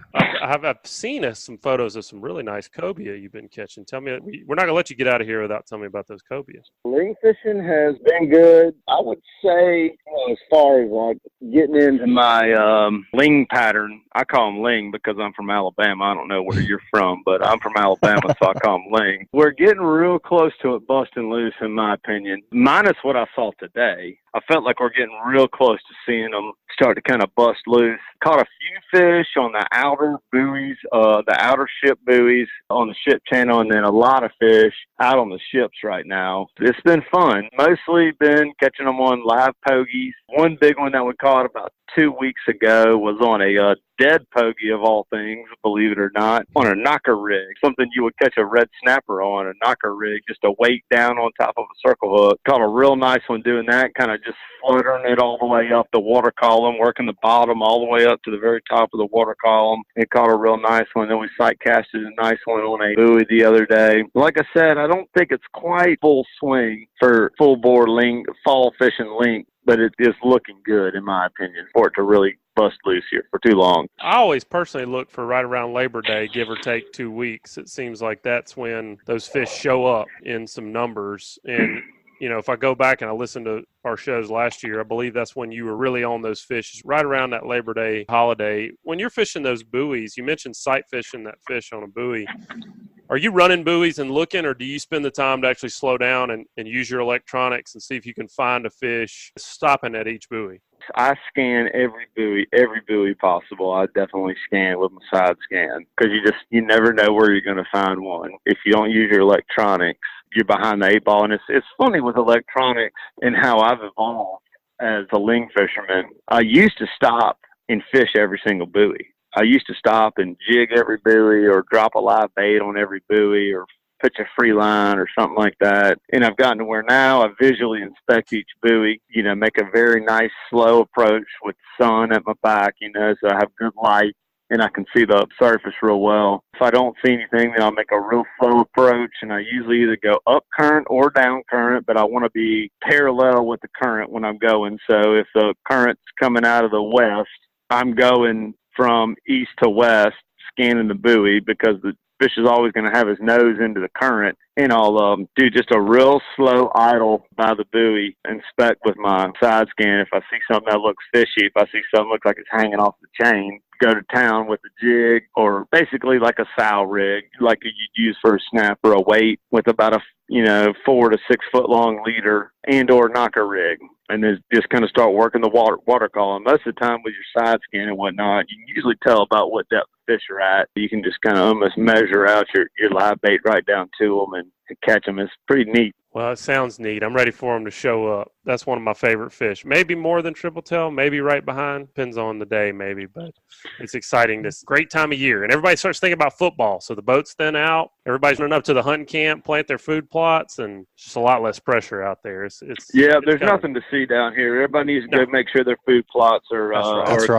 [SPEAKER 2] I've seen some photos of some really nice cobia you've been catching. Tell me, we're not going to let you get out of here without telling me about those cobias.
[SPEAKER 6] Ling fishing has been good. I would say, as far as like getting into my ling pattern, I call them ling because I'm from Alabama. I don't know where you're from, but I'm from Alabama, so I call them ling. We're getting real close to it busting loose, in my opinion, minus what I saw today. I felt like we're getting real close to seeing them start to kind of bust loose. Caught a few fish on the outer buoys, the outer ship buoys on the ship channel, and then a lot of fish out on the ships right now. It's been fun. Mostly been catching them on live pogies. One big one that we caught about 2 weeks ago was on a dead pogie of all things, believe it or not, on a knocker rig, something you would catch a red snapper on, a knocker rig, just a weight down on top of a circle hook. Caught a real nice one doing that, kind of just fluttering it all the way up the water column, working the bottom all the way up to the very top of the water column. It caught a real nice one. Then we sight casted a nice one on a buoy the other day. Like I said, I don't think it's quite full swing for full bore fall fishing link, but it is looking good, in my opinion, for it to really bust loose here for too long.
[SPEAKER 2] I always personally look for right around Labor Day, give or take 2 weeks. It seems like that's when those fish show up in some numbers. And, if I go back and I listen to our shows last year, I believe that's when you were really on those fish, right around that Labor Day holiday. When you're fishing those buoys, you mentioned sight fishing that fish on a buoy. Are you running buoys and looking, or do you spend the time to actually slow down and use your electronics and see if you can find a fish stopping at each buoy?
[SPEAKER 6] I scan every buoy possible. I definitely scan with my side scan because you never know where you're going to find one. If you don't use your electronics, you're behind the 8 ball. And it's funny with electronics and how I've evolved as a ling fisherman. I used to stop and fish every single buoy. I used to stop and jig every buoy or drop a live bait on every buoy or pitch a free line or something like that. And I've gotten to where now I visually inspect each buoy, make a very nice slow approach with the sun at my back, so I have good light and I can see the surface real well. If I don't see anything, then I'll make a real slow approach, and I usually either go up current or down current, but I want to be parallel with the current when I'm going. So if the current's coming out of the west, I'm going from east to west, scanning the buoy because fish is always going to have his nose into the current. And I'll do just a real slow idle by the buoy, inspect with my side scan. If I see something that looks fishy, if I see something looks like it's hanging off the chain, go to town with a jig, or basically like a sow rig, like you'd use for a snapper, a weight with about a 4 to 6 foot long leader and or knocker rig, and then just kind of start working the water column. Most of the time with your side scan and whatnot, you can usually tell about what depth fish are at. You can just kind of almost measure out your live bait right down to them and catch them. It's pretty neat.
[SPEAKER 2] Well, it sounds neat. I'm ready for them to show up. That's one of my favorite fish. Maybe more than triple tail, maybe right behind. Depends on the day, maybe. But it's exciting. This great time of year. And everybody starts thinking about football. So the boats thin out. Everybody's running up to the hunting camp, plant their food plots, and just a lot less pressure out there.
[SPEAKER 6] There's nothing to see down here. Everybody needs to go make sure their food plots are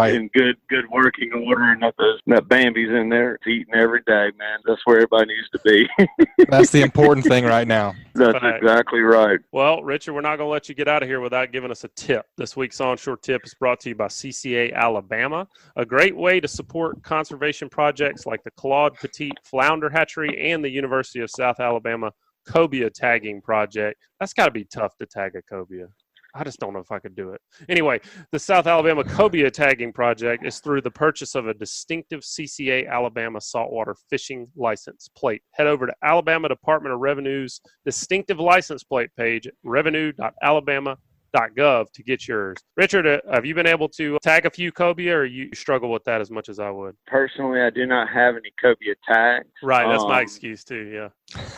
[SPEAKER 6] in good working order, and that Bambi's in there. It's eating every day, man. That's where everybody needs to be.
[SPEAKER 1] That's the important thing right now.
[SPEAKER 6] That's exactly right.
[SPEAKER 2] Well, Richard, we're not going to let you get out of here without giving us a tip. This week's onshore tip is brought to you by CCA Alabama, a great way to support conservation projects like the Claude Petit Flounder Hatchery and the University of South Alabama cobia tagging project. That's got to be tough to tag a cobia. I just don't know if I could do it. Anyway, the South Alabama cobia tagging project is through the purchase of a distinctive CCA Alabama Saltwater Fishing License Plate. Head over to Alabama Department of Revenue's distinctive license plate page, revenue.alabama.gov, to get yours. Richard, have you been able to tag a few cobia, or you struggle with that as much as I would?
[SPEAKER 6] Personally, I do not have any cobia tags.
[SPEAKER 2] Right, that's my excuse too, yeah.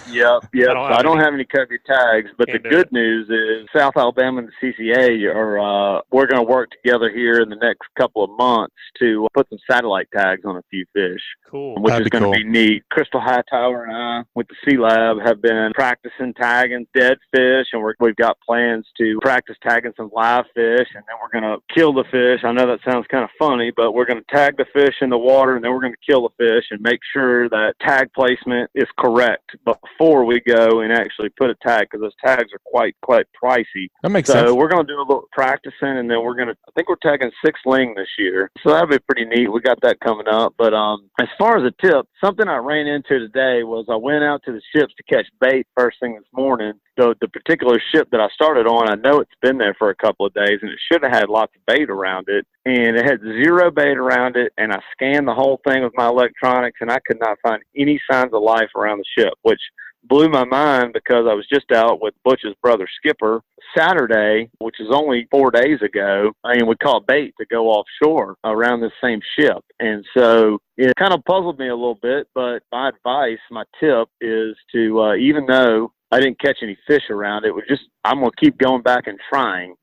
[SPEAKER 6] Yep. I don't have any cobia tags, but the good news is South Alabama and the CCA we're going to work together here in the next couple of months to put some satellite tags on a few fish.
[SPEAKER 2] Cool.
[SPEAKER 6] Which is going to be neat. Crystal Hightower and I, with the Sea Lab, have been practicing tagging dead fish, and we've got plans to practice tagging some live fish, and then we're going to kill the fish. I know that sounds kind of funny, but we're going to tag the fish in the water, and then we're going to kill the fish and make sure that tag placement is correct before we go and actually put a tag, because those tags are quite pricey.
[SPEAKER 1] That makes sense.
[SPEAKER 6] So we're going to do a little practicing, and then I think we're tagging 6 ling this year. So that'll be pretty neat. We got that coming up. But as far as a tip, something I ran into today was I went out to the ships to catch bait first thing this morning. The particular ship that I started on, I know it's been there for a couple of days, and it should have had lots of bait around it. And it had 0 bait around it, and I scanned the whole thing with my electronics, and I could not find any signs of life around the ship, which blew my mind because I was just out with Butch's brother Skipper Saturday, which is only 4 days ago, and we caught bait to go offshore around the same ship. And so it kind of puzzled me a little bit, but my advice, my tip is to, even though I didn't catch any fish around it, I'm going to keep going back and trying,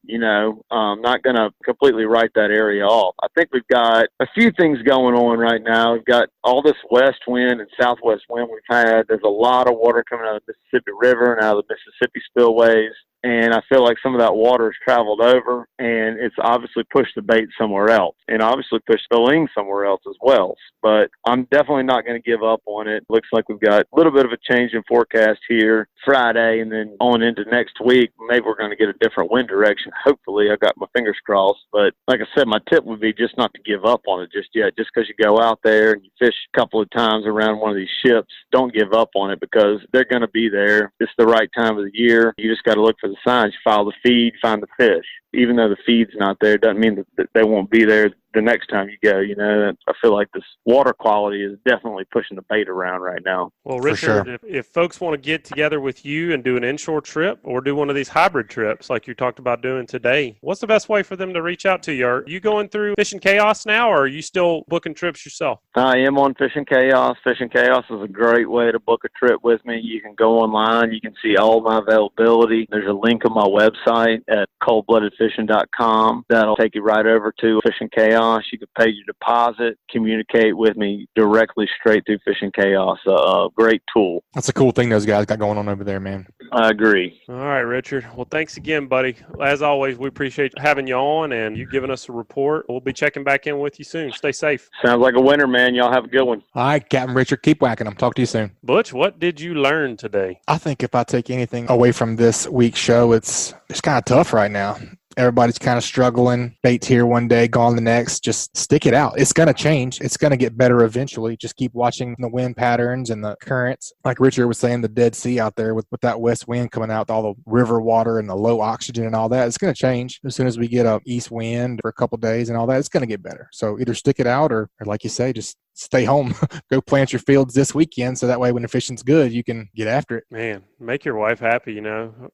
[SPEAKER 6] I'm not going to completely write that area off. I think we've got a few things going on right now. We've got all this west wind and southwest wind we've had. There's a lot of water coming out of the Mississippi River and out of the Mississippi spillways. And I feel like some of that water has traveled over, and it's obviously pushed the bait somewhere else, and obviously pushed the ling somewhere else as well. But I'm definitely not going to give up on it. Looks like we've got a little bit of a change in forecast here Friday, and then on into next week, maybe we're going to get a different wind direction. Hopefully, I've got my fingers crossed. But like I said, my tip would be just not to give up on it just yet. Just because you go out there and you fish a couple of times around one of these ships, don't give up on it, because they're going to be there. It's the right time of the year. You just got to look for the signs. You follow the feed, find the fish. Even though the feed's not there, doesn't mean that they won't be there the next time you go. I feel like this water quality is definitely pushing the bait around right now.
[SPEAKER 2] Well, Richard, if folks want to get together with you and do an inshore trip or do one of these hybrid trips like you talked about doing today, what's the best way for them to reach out to you? Are you going through Fishing Chaos now, or are you still booking trips yourself?
[SPEAKER 6] I am on Fishing Chaos. Fishing Chaos is a great way to book a trip with me. You can go online. You can see all my availability. There's a link on my website at coldbloodedfishing.com. That'll take you right over to Fishing Chaos. You can pay your deposit, communicate with me directly straight through Fishing Chaos. A great tool.
[SPEAKER 1] That's a cool thing those guys got going on over there, man.
[SPEAKER 6] I agree.
[SPEAKER 2] All right, Richard. Well, thanks again, buddy. As always, we appreciate having you on and you giving us a report. We'll be checking back in with you soon. Stay safe.
[SPEAKER 6] Sounds like a winner, man. Y'all have a good one.
[SPEAKER 1] All right, Captain Richard. Keep whacking them. Talk to you soon.
[SPEAKER 2] Butch, what did you learn today?
[SPEAKER 1] I think if I take anything away from this week's show, it's kind of tough right now. everybody's kind of struggling. Bait's here one day, gone the next. Just stick it out. It's going to change. It's going to get better eventually. Just keep watching the wind patterns and the currents. Like Richard was saying, the Dead Sea out there with that west wind coming out, all the river water and the low oxygen and all that, it's going to change. As soon as we get a east wind for a couple days and all that, it's going to get better. So either stick it out or like you say, just stay home. Go plant your fields this weekend so that way when the fishing's good, you can get after it.
[SPEAKER 2] Man, make your wife happy,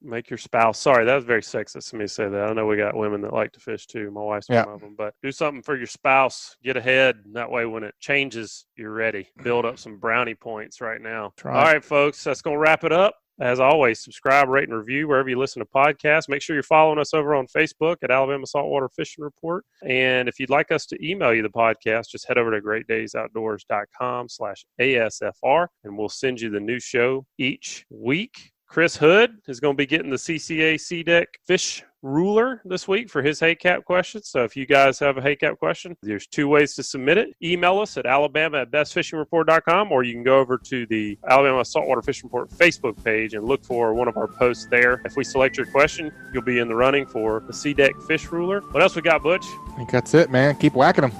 [SPEAKER 2] make your spouse. Sorry, that was very sexist of me to say that. I know we got women that like to fish too. My wife's one of them. But do something for your spouse. Get ahead. That way when it changes, you're ready. Build up some brownie points right now. All right, folks, that's going to wrap it up. As always, subscribe, rate, and review wherever you listen to podcasts. Make sure you're following us over on Facebook at Alabama Saltwater Fishing Report. And if you'd like us to email you the podcast, just head over to greatdaysoutdoors.com/ASFR, and we'll send you the new show each week. Chris Hood is going to be getting the CCA CDEC Fish Ruler this week for his Hey Cap questions. So if you guys have a Hey Cap question, there's 2 ways to submit it. Email us at alabama@bestfishingreport.com, or you can go over to the Alabama Saltwater Fishing Report Facebook page and look for one of our posts there. If we select your question, you'll be in the running for the CDEC Fish Ruler. What else we got, Butch?
[SPEAKER 1] I think that's it, man. Keep whacking them.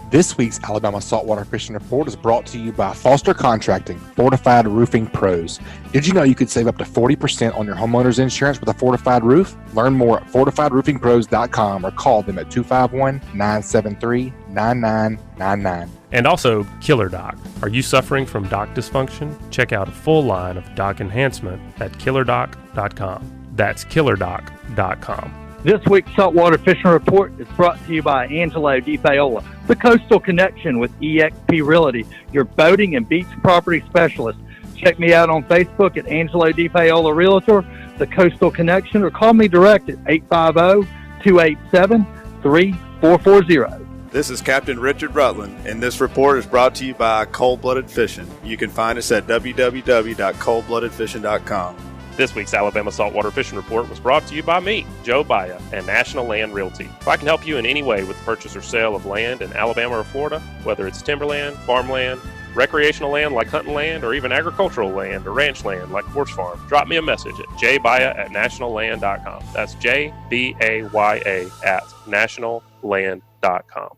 [SPEAKER 1] This week's Alabama Saltwater Fishing Report is brought to you by Foster Contracting, Fortified Roofing Pros. Did you know you could save up to 40% on your homeowner's insurance with a fortified roof? Learn more at fortifiedroofingpros.com or call them at 251-973-9999.
[SPEAKER 2] And also, Killer Dock. Are you suffering from dock dysfunction? Check out a full line of dock enhancement at killerdock.com. That's killerdock.com.
[SPEAKER 7] This week's Saltwater Fishing Report is brought to you by Angelo DiPaola, the Coastal Connection with eXp Realty, your boating and beach property specialist. Check me out on Facebook at Angelo DiPaola Realtor, the Coastal Connection, or call me direct at 850-287-3440.
[SPEAKER 8] This is Captain Richard Rutland, and this report is brought to you by Cold Blooded Fishing. You can find us at www.coldbloodedfishing.com.
[SPEAKER 2] This week's Alabama Saltwater Fishing Report was brought to you by me, Joe Baya, and National Land Realty. If I can help you in any way with the purchase or sale of land in Alabama or Florida, whether it's timberland, farmland, recreational land like hunting land, or even agricultural land or ranch land like horse farm, drop me a message at jbaya@nationalland.com. That's JBAYA@nationalland.com.